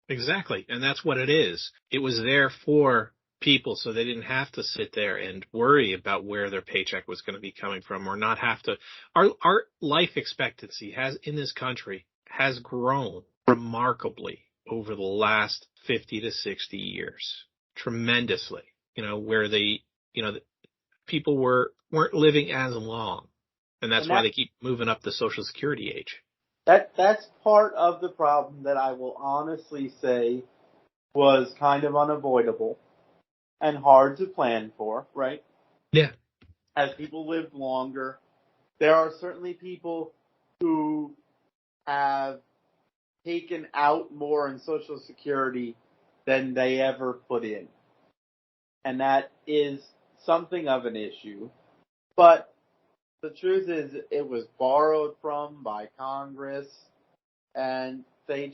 Exactly. And that's what it is. It was there for people so they didn't have to sit there and worry about where their paycheck was going to be coming from, or not have to. Our life expectancy in this country has grown remarkably over the last 50 to 60 years. Tremendously. Where people weren't living as long. And that's why they keep moving up the Social Security age. That's part of the problem that I will honestly say was kind of unavoidable and hard to plan for, right? Yeah. As people lived longer, there are certainly people who have taken out more in Social Security than they ever put in. And that is something of an issue. But the truth is, it was borrowed from by Congress, and they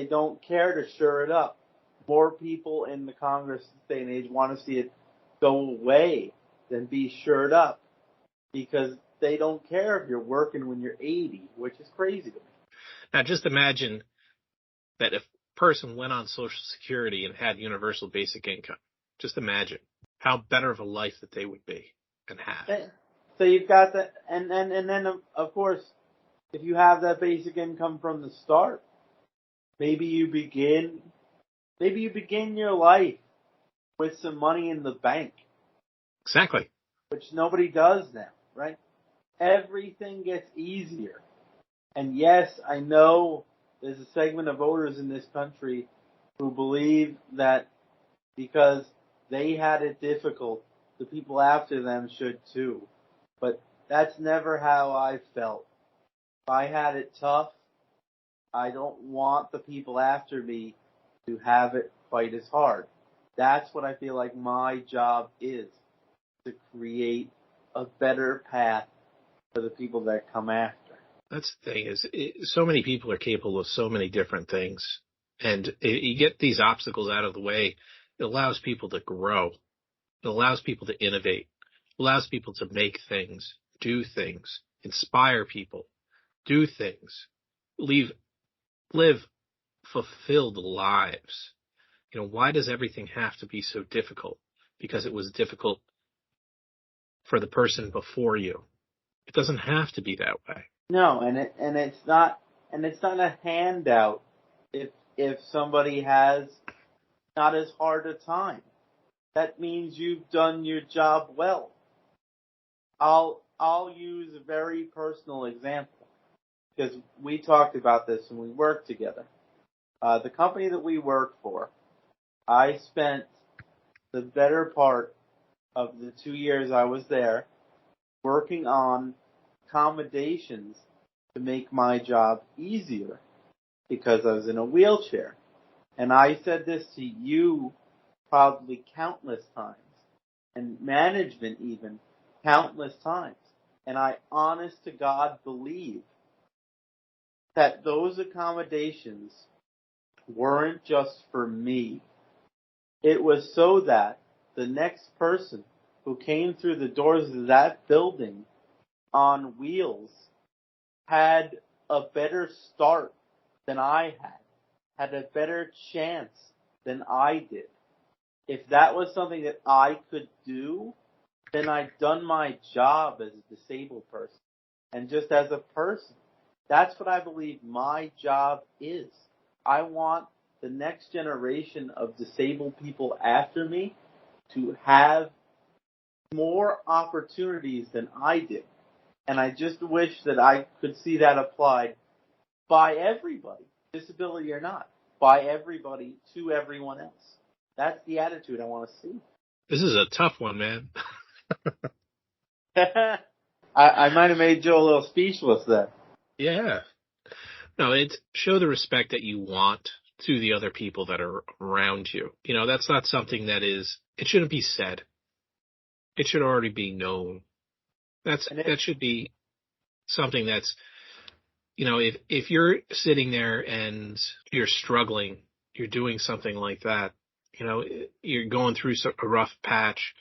don't care to shore it up. More people in the Congress day and age want to see it go away than be shored up, because they don't care if you're working when you're 80, which is crazy to me. Now, just imagine that if a person went on Social Security and had universal basic income. Just imagine how better of a life that they would be and have. So you've got that, and then of course, if you have that basic income from the start, maybe you begin your life with some money in the bank. Exactly. Which nobody does now, right? Everything gets easier. And yes, I know there's a segment of voters in this country who believe that because they had it difficult, the people after them should too. But that's never how I felt. If I had it tough, I don't want the people after me to have it quite as hard. That's what I feel like my job is, to create a better path for the people that come after. That's the thing is, so many people are capable of so many different things. And you get these obstacles out of the way, it allows people to grow. It allows people to innovate. It allows people to make things, do things, inspire people, do things, live fulfilled lives. Why does everything have to be so difficult? Because it was difficult for the person before you. It doesn't have to be that way. No, and it's not a handout if somebody has not as hard a time. That means you've done your job well. I'll use a very personal example because we talked about this when we worked together. The company that we work for, I spent the better part of the 2 years I was there working on accommodations to make my job easier because I was in a wheelchair. And I said this to you probably countless times, and management even countless times. And I honest to God believe that those accommodations weren't just for me. It was so that the next person who came through the doors of that building on wheels had a better start than I had a better chance than I did. If that was something that I could do, then I'd done my job as a disabled person. And just as a person, that's what I believe my job is. I want the next generation of disabled people after me to have more opportunities than I did. And I just wish that I could see that applied by everybody, disability or not, by everybody to everyone else. That's the attitude I want to see. This is a tough one, man. I might have made Joe a little speechless there. Yeah. No, it's show the respect that you want to the other people that are around you. That's not something it shouldn't be said. It should already be known. That should be something that's, if you're sitting there and you're struggling, you're doing something like that, you're going through a rough patch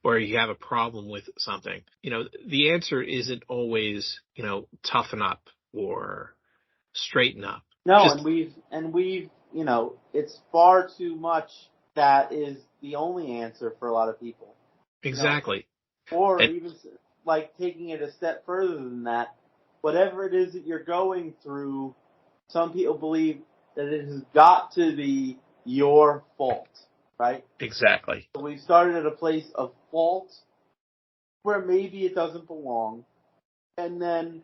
or you have a problem with something, the answer isn't always, toughen up or straighten up. No, and we've, it's far too much that is the only answer for a lot of people. Exactly. Or even like taking it a step further than that, whatever it is that you're going through, some people believe that it has got to be your fault, right? Exactly. So we started at a place of fault where maybe it doesn't belong, and then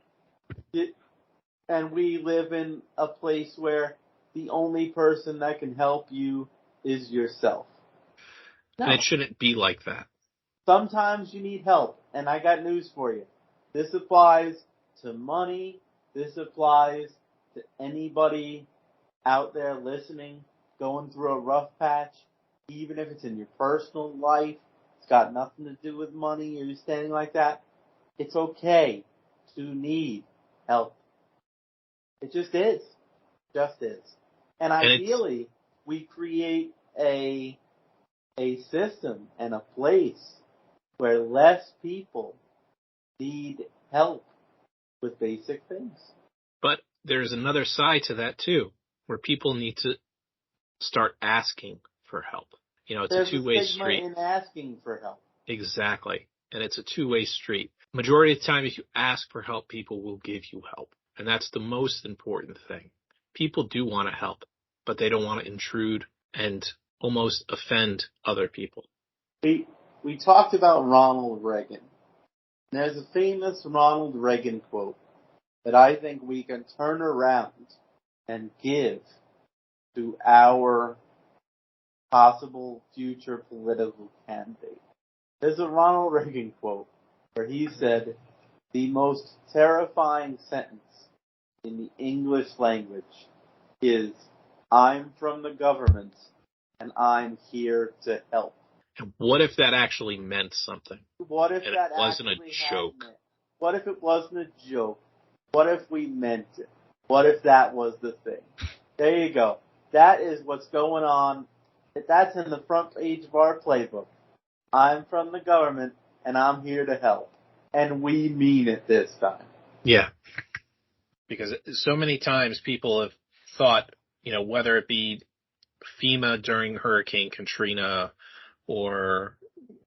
we live in a place where the only person that can help you is yourself. No. And it shouldn't be like that. Sometimes you need help, and I got news for you. This applies to money. This applies to anybody out there listening, going through a rough patch, even if it's in your personal life. It's got nothing to do with money or you standing like that. It's okay to need help. It just is. Just is. And ideally, we create a system and a place where less people need help with basic things. But there's another side to that too, where people need to start asking for help. It's a two-way street. In asking for help. Exactly. And it's a two-way street. Majority of the time, if you ask for help, people will give you help. And that's the most important thing. People do want to help, but they don't want to intrude and almost offend other people. We talked about Ronald Reagan. There's a famous Ronald Reagan quote that I think we can turn around and give to our possible future political candidate. There's a Ronald Reagan quote where he said, "The most terrifying sentence in the English language is, I'm from the government and I'm here to help." And what if that actually meant something? What if And that it wasn't a actually had joke? meant? What if it wasn't a joke? What if we meant it? What if that was the thing? There you go. That is what's going on. That's in the front page of our playbook. I'm from the government and I'm here to help. And we mean it this time. Yeah. Because so many times people have thought, whether it be FEMA during Hurricane Katrina or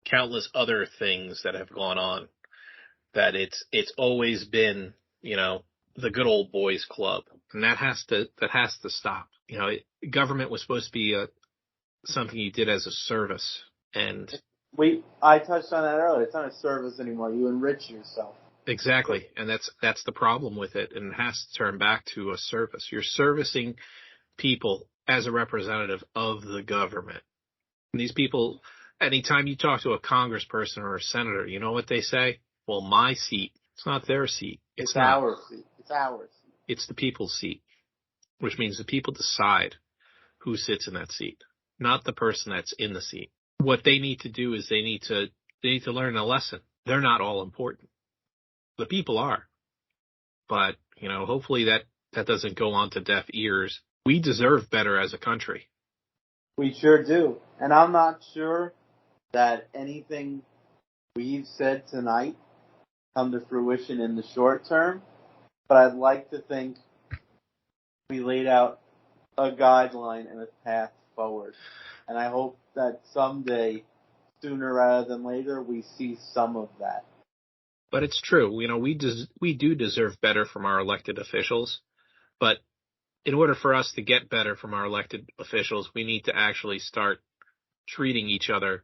countless other things that have gone on, that it's always been, the good old boys club. And that has to stop. Government was supposed to be something you did as a service. And I touched on that earlier. It's not a service anymore. You enrich yourself. Exactly. And that's the problem with it. And it has to turn back to a service. You're servicing people as a representative of the government. And these people, anytime you talk to a congressperson or a senator, you know what they say? Well, my seat. It's not their seat. It's our seat. It's our seat. It's the people's seat, which means the people decide who sits in that seat, not the person that's in the seat. What they need to do is they need to learn a lesson. They're not all important. The people are. But, hopefully that doesn't go on to deaf ears. We deserve better as a country. We sure do. And I'm not sure that anything we've said tonight come to fruition in the short term, but I'd like to think we laid out a guideline and a path forward. And I hope that someday, sooner rather than later, we see some of that. But it's true. We do deserve better from our elected officials. But in order for us to get better from our elected officials, we need to actually start treating each other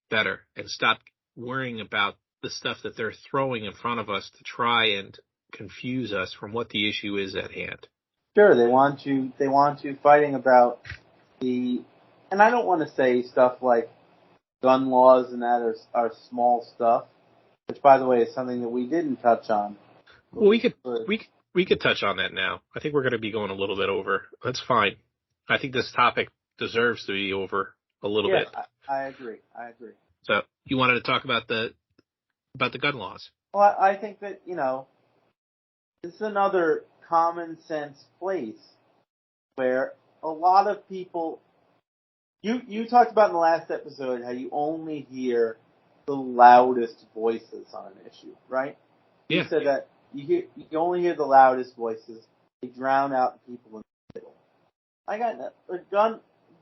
better and stop worrying about the stuff that they're throwing in front of us to try and confuse us from what the issue is at hand. Sure, they want you fighting about and I don't want to say stuff like gun laws and that are small stuff, which by the way is something that we didn't touch on. Well, we could touch on that now. I think we're going to be going a little bit over. That's fine. I think this topic deserves to be over a little bit. I agree. So you wanted to talk about the gun laws? Well, I think that, it's another common sense place where a lot of people, you talked about in the last episode how you only hear the loudest voices on an issue, right? Yeah. You said that you only hear the loudest voices. They drown out people in the middle. I got that.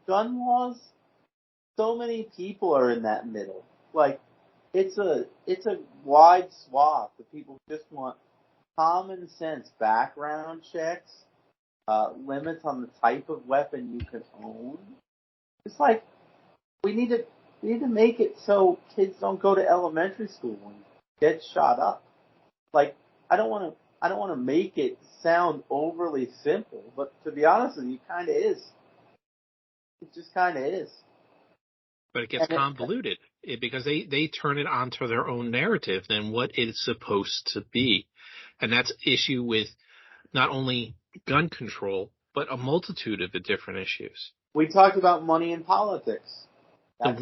Gun laws, so many people are in that middle. Like, it's a wide swath of people who just want common sense background checks, limits on the type of weapon you can own. It's like we need to make it so kids don't go to elementary school and get shot up. Like, I don't want to make it sound overly simple, but to be honest with you, it kind of is. It just kind of is. But it gets convoluted because they turn it onto their own narrative than what it's supposed to be. And that's issue with not only gun control, but a multitude of the different issues. We talked about money in politics. That's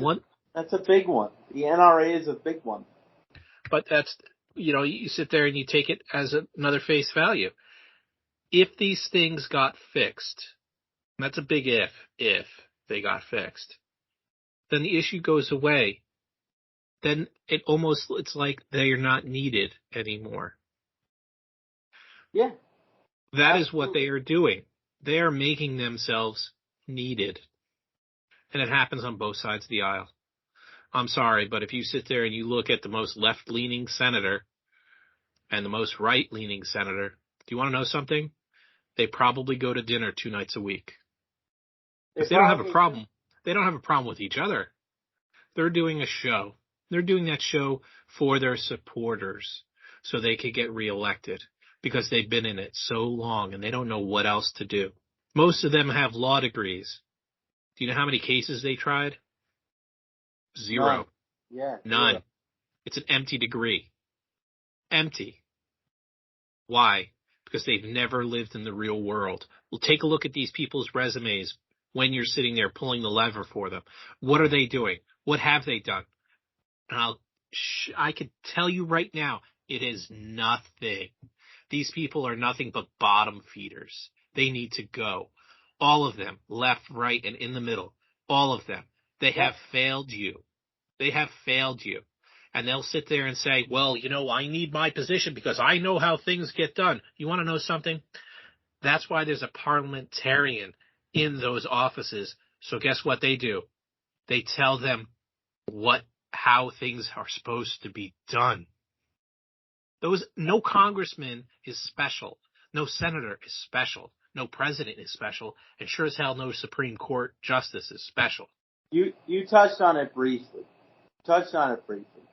a big one. The NRA is a big one. But that's, you sit there and you take it as another face value. If these things got fixed, and that's a big if they got fixed, then the issue goes away. Then it's like they are not needed anymore. Yeah. That is what they are doing. They are making themselves needed. And it happens on both sides of the aisle. I'm sorry, but if you sit there and you look at the most left-leaning senator and the most right-leaning senator, do you want to know something? They probably go to dinner 2 nights a week. If they don't have a problem, they don't have a problem with each other. They're doing a show. They're doing that show for their supporters so they could get reelected because they've been in it so long and they don't know what else to do. Most of them have law degrees. Do you know how many cases they tried? Zero. None. Yeah. None. Zero. It's an empty degree. Empty. Why? Because they've never lived in the real world. Well, take a look at these people's resumes when you're sitting there pulling the lever for them. What are they doing? What have they done? And I could tell you right now, it is nothing. These people are nothing but bottom feeders. They need to go. All of them, left, right, and in the middle. All of them. They have failed you. They have failed you. And they'll sit there and say, well, I need my position because I know how things get done. You want to know something? That's why there's a parliamentarian in those offices. So guess what they do? They tell them how things are supposed to be done. No congressman is special. No senator is special. No president is special. And sure as hell no Supreme Court justice is special. You touched on it briefly.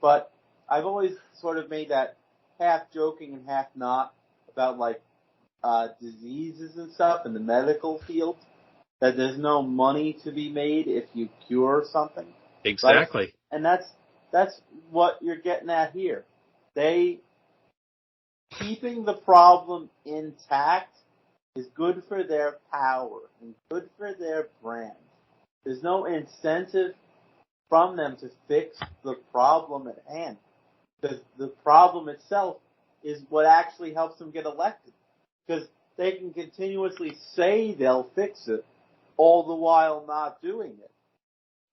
But I've always sort of made that half joking and half not about diseases and stuff in the medical field, that there's no money to be made if you cure something. Exactly. Right? And that's what you're getting at here. Keeping the problem intact is good for their power and good for their brand. There's no incentive from them to fix the problem at hand. The problem itself is what actually helps them get elected. Because they can continuously say they'll fix it, all the while not doing it.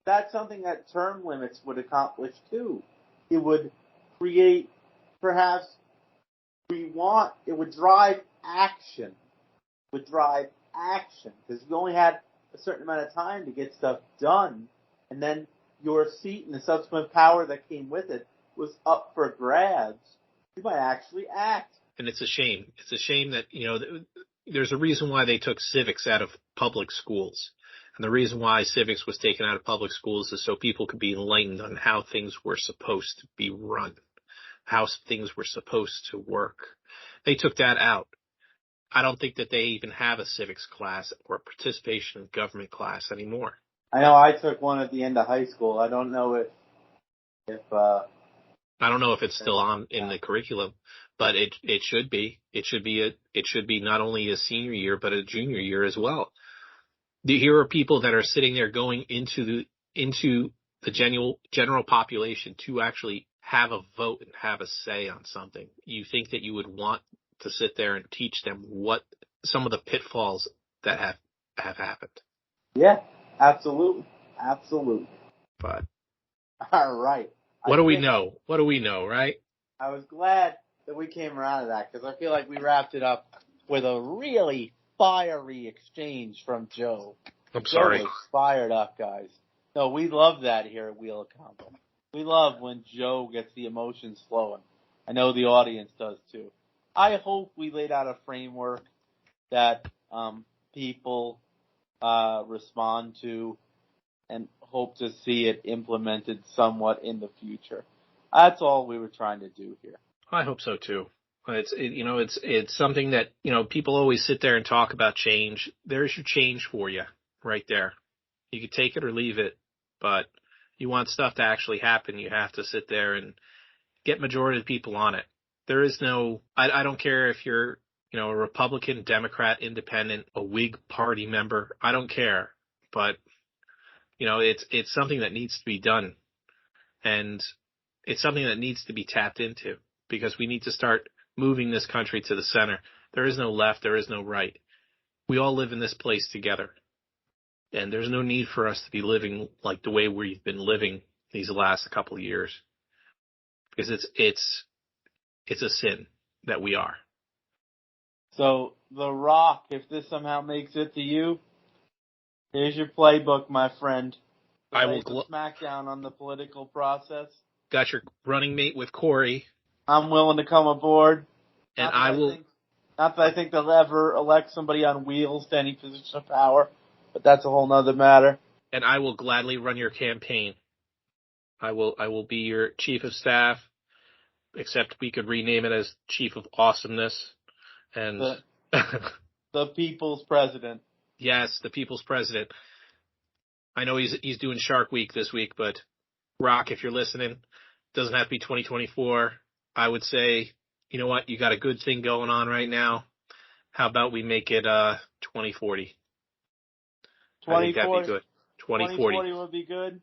That's something that term limits would accomplish too. It would create, perhaps, it would drive action. Because you only had a certain amount of time to get stuff done, and then your seat and the subsequent power that came with it was up for grabs. You might actually act. And it's a shame. It's a shame that, there's a reason why they took civics out of public schools. And the reason why civics was taken out of public schools is so people could be enlightened on how things were supposed to be run, how things were supposed to work. They took that out. I don't think that they even have a civics class or a participation in government class anymore. I know I took one at the end of high school. I don't know if I don't know if it's still on in the curriculum, but it should be. It should be not only a senior year but a junior year as well. Here are people that are sitting there going into the general population to actually have a vote and have a say on something. You think that you would want to sit there and teach them what some of the pitfalls that have happened. Yeah, absolutely. But all right. What do we know? What do we know, right? I was glad that we came around to that because I feel like we wrapped it up with a really fiery exchange from Joe. I'm sorry. Joe was fired up, guys. No, we love that here at Wheel of Combo. We love when Joe gets the emotions flowing. I know the audience does too. I hope we laid out a framework that people respond to and hope to see it implemented somewhat in the future. That's all we were trying to do here. I hope so too. It's something that, people always sit there and talk about change. There's your change for you right there. You could take it or leave it, but you want stuff to actually happen. You have to sit there and get majority of people on it. There is no, I don't care if you're, a Republican, Democrat, Independent, a Whig party member. I don't care, but it's something that needs to be done, and it's something that needs to be tapped into because we need to start moving this country to the center. There is no left. There is no right. We all live in this place together, and there's no need for us to be living like the way we've been living these last couple of years, because it's a sin that we are. So, The Rock, if this somehow makes it to you, here's your playbook, my friend. I will smackdown on the political process. Got your running mate with Corey. I'm willing to come aboard. And not that I think they'll ever elect somebody on wheels to any position of power, but that's a whole nother matter. And I will gladly run your campaign. I will be your chief of staff, except we could rename it as Chief of Awesomeness. And the people's president. Yes, the people's president. I know he's doing Shark Week this week, but Rock, if you're listening, doesn't have to be 2024. I would say, you know what? You got a good thing going on right now. How about we make it 2040? I think that'd be good. 2040 would be good.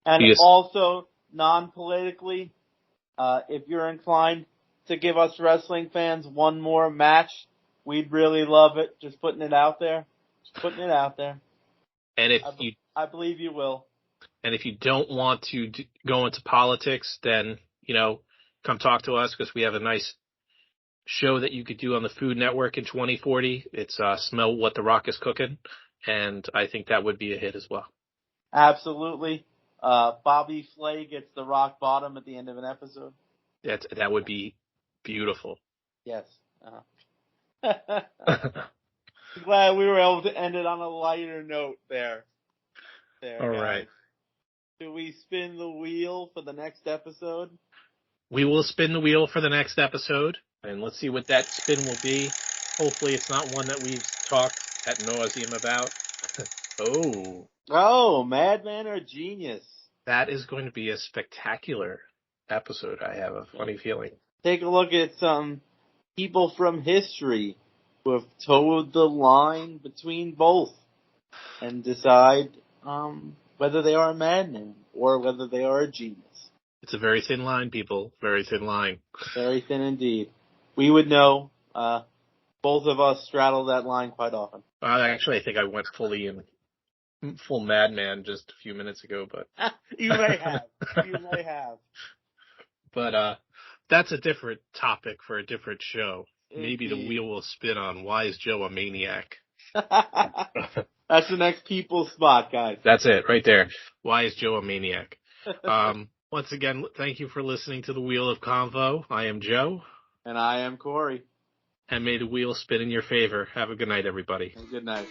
And Yes. also, non-politically, if you're inclined to give us wrestling fans one more match, we'd really love it. Just putting it out there. And if I believe you will. And if you don't want to go into politics, then, come talk to us because we have a nice show that you could do on the Food Network in 2040. It's Smell What the Rock is Cooking. And I think that would be a hit as well. Absolutely. Bobby Flay gets the rock bottom at the end of an episode. That would be beautiful. Yes. Glad we were able to end it on a lighter note there. All right. Do we spin the wheel for the next episode? We will spin the wheel for the next episode, and let's see what that spin will be. Hopefully it's not one that we've talked ad nauseum about. Oh, Madman or Genius? That is going to be a spectacular episode, I have a funny feeling. Take a look at some people from history who have towed the line between both and decide whether they are a madman or whether they are a genius. It's a very thin line, people. Very thin line. Very thin indeed. We would know. Both of us straddle that line quite often. Actually, I think I went full madman just a few minutes ago, but You may have. But that's a different topic for a different show. Indeed. Maybe the wheel will spin on Why is Joe a Maniac? That's the next people spot, guys. That's it, right there. Why is Joe a Maniac? Once again, thank you for listening to the Wheel of Convo. I am Joe. And I am Corey. And may the wheel spin in your favor. Have a good night, everybody. And good night.